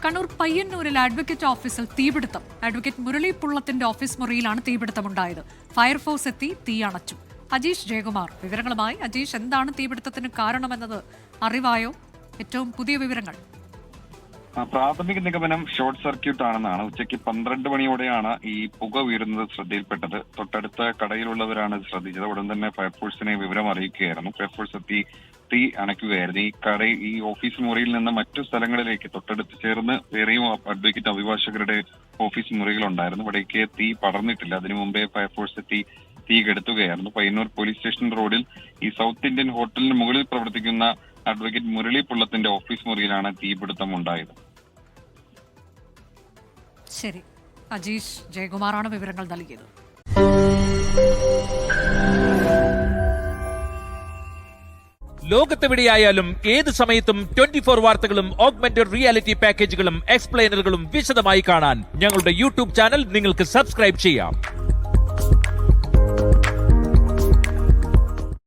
കണ്ണൂർ പയ്യന്നൂരിൽ അഡ്വക്കേറ്റ് ഓഫീസിൽ തീപിടുത്തം. അഡ്വക്കേറ്റ് മുരളി പുള്ളത്തിന്റെ ഓഫീസ് മുറിയിലാണ് തീപിടുത്തമുണ്ടായത്. ഫയർഫോഴ്സ് എത്തി തീ അണച്ചു. അജീഷ് ജയകുമാർ വിവരങ്ങളുമായി. അജീഷ്, എന്താണ് തീപിടുത്തത്തിന് കാരണമെന്നത് അറിവായോ? ഏറ്റവും പുതിയ വിവരങ്ങൾ. പ്രാഥമിക നിഗമനം ഷോർട്ട് സർക്യൂട്ട് ആണെന്നാണ്. ഉച്ചയ്ക്ക് 12 മണിയോടെയാണ് ഈ പുക വീഴുന്നത് ശ്രദ്ധയിൽപ്പെട്ടത്. തൊട്ടടുത്ത കടയിലുള്ളവരാണ് ശ്രദ്ധിച്ചത്. ഉടൻ തന്നെ ഫയർഫോഴ്സിനെ വിവരം അറിയിക്കുകയായിരുന്നു. ഫയർഫോഴ്സ് എത്തി തീ അണയ്ക്കുകയായിരുന്നു. ഈ ഓഫീസ് മുറിയിൽ നിന്ന് മറ്റു സ്ഥലങ്ങളിലേക്ക് തൊട്ടടുത്ത് ചേർന്ന് വേറെയും അഡ്വക്കേറ്റ് അഭിഭാഷകരുടെ ഓഫീസ് മുറികളുണ്ടായിരുന്നു. ഇവിടേക്ക് തീ പടർന്നിട്ടില്ല. അതിനു മുമ്പേ ഫയർഫോഴ്സ് എത്തി തീ കെടുത്തുകയായിരുന്നു. പയ്യന്നൂർ പോലീസ് സ്റ്റേഷൻ റോഡിൽ ഈ സൗത്ത് ഇന്ത്യൻ ഹോട്ടലിന് മുകളിൽ പ്രവർത്തിക്കുന്ന അഡ്വക്കേറ്റ് മുരളി പുള്ളത്തിന്റെ ഓഫീസ് മുറിയിലാണ് തീപിടുത്തം ഉണ്ടായത്. ശരി, അജീഷ് ജയകുമാറാണ് വിവരങ്ങൾ നൽകിയത്. ലോകത്തെവിടെയായാലും ഏത് സമയത്തും 24 വാർത്തകളും ഓഗ്മെന്റഡ് റിയാലിറ്റി പാക്കേജുകളും എക്സ്പ്ലെയിനറുകളും വിശദമായി കാണാൻ ഞങ്ങളുടെ യൂട്യൂബ് ചാനൽ നിങ്ങൾക്ക് സബ്സ്ക്രൈബ് ചെയ്യാം.